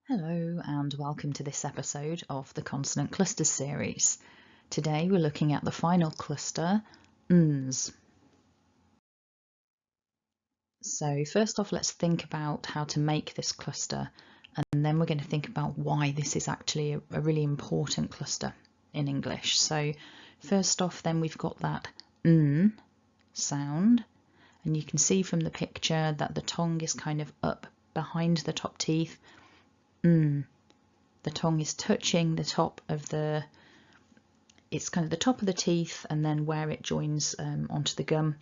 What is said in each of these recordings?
Hello and welcome to this episode of the Consonant Clusters series. Today we're looking at the final cluster, n's. So first off, let's think about how to make this cluster, and then we're going to think about why this is actually a really important cluster in English. So first off then we've got that n sound, and you can see from the picture that the tongue is kind of up behind the top teeth. The tongue is touching the top of it's kind of the top of the teeth and then where it joins onto the gum,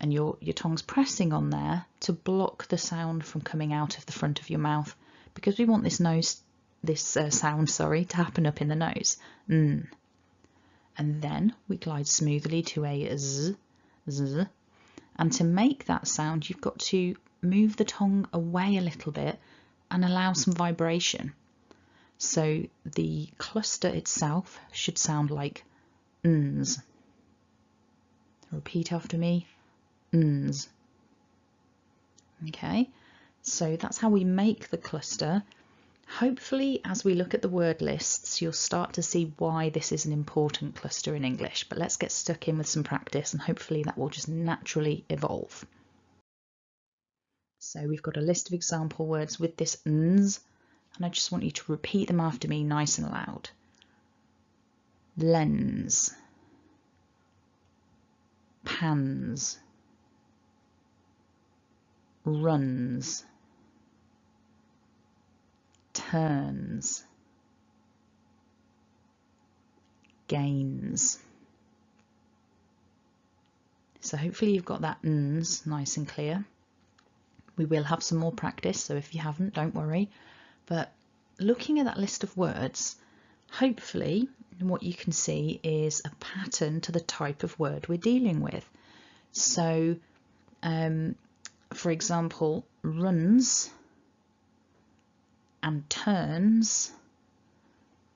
and your tongue's pressing on there to block the sound from coming out of the front of your mouth, because we want this sound to happen up in the nose. And then we glide smoothly to a z, z, and to make that sound you've got to move the tongue away a little bit and allow some vibration. So the cluster itself should sound like n's. Repeat after me, n's. Okay, so that's how we make the cluster. Hopefully, as we look at the word lists, you'll start to see why this is an important cluster in English. But let's get stuck in with some practice, and hopefully that will just naturally evolve. So we've got a list of example words with this n's, and I just want you to repeat them after me nice and loud. Lens, pans, runs, turns, gains. So hopefully you've got that n's nice and clear. We will have some more practice, so if you haven't, don't worry. But looking at that list of words, hopefully what you can see is a pattern to the type of word we're dealing with. So, for example, runs and turns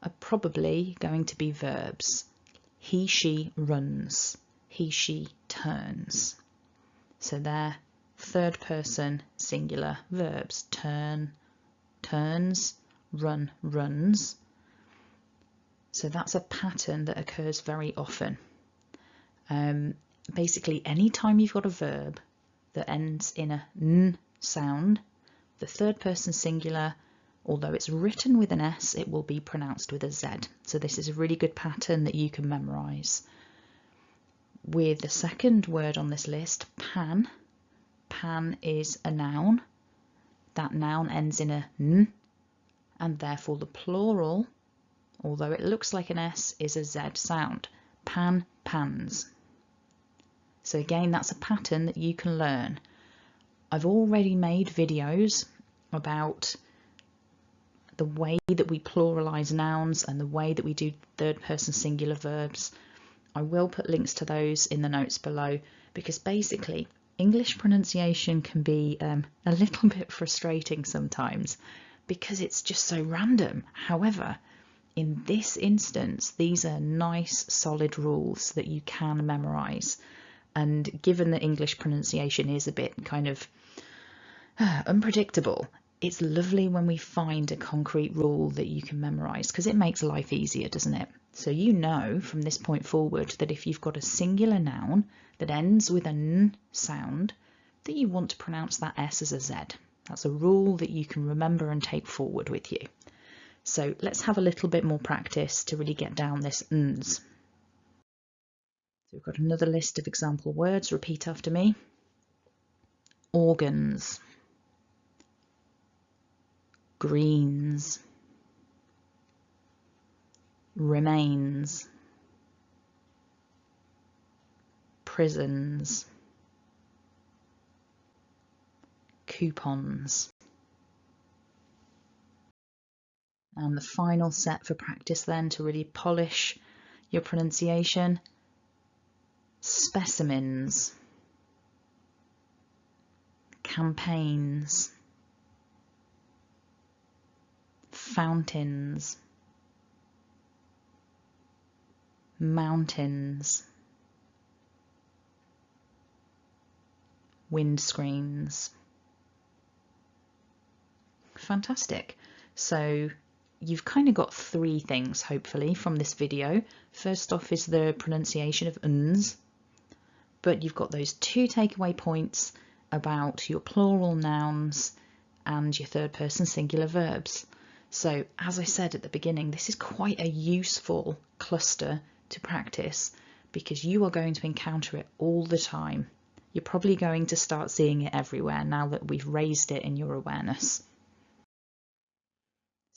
are probably going to be verbs. He, she runs. He, she turns. So they're third person singular verbs. Turn, turns, run, runs. So that's a pattern that occurs very often. Basically, anytime you've got a verb that ends in a n sound, the third person singular, although it's written with an S, it will be pronounced with a Z. So this is a really good pattern that you can memorise. With the second word on this list, pan. Pan is a noun. That noun ends in a n, and therefore the plural, although it looks like an S, is a Z sound. Pan, pans. So again, that's a pattern that you can learn. I've already made videos about the way that we pluralise nouns and the way that we do third person singular verbs. I will put links to those in the notes below, because basically English pronunciation can be a little bit frustrating sometimes because it's just so random. However, in this instance, these are nice solid rules that you can memorise. And given that English pronunciation is a bit kind of unpredictable, it's lovely when we find a concrete rule that you can memorise, because it makes life easier, doesn't it? So you know from this point forward that if you've got a singular noun that ends with an n sound, that you want to pronounce that S as a Z. That's a rule that you can remember and take forward with you. So let's have a little bit more practice to really get down this n's. So we've got another list of example words. Repeat after me. Organs, greens, remains, prisons, coupons. And the final set for practice then, to really polish your pronunciation: specimens, campaigns, fountains, mountains, windscreens. Fantastic. So you've kind of got three things, hopefully, from this video. First off is the pronunciation of uns, but you've got those two takeaway points about your plural nouns and your third person singular verbs. So as I said at the beginning, this is quite a useful cluster to practice because you are going to encounter it all the time. You're probably going to start seeing it everywhere now that we've raised it in your awareness.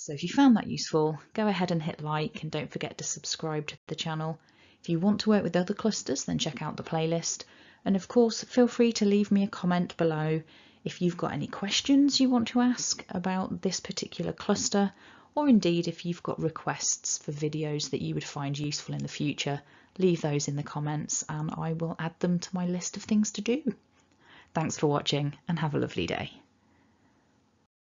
So if you found that useful, go ahead and hit like and don't forget to subscribe to the channel. If you want to work with other clusters, then check out the playlist. And of course, feel free to leave me a comment below if you've got any questions you want to ask about this particular cluster, or indeed if you've got requests for videos that you would find useful in the future. Leave those in the comments and I will add them to my list of things to do. Thanks for watching and have a lovely day.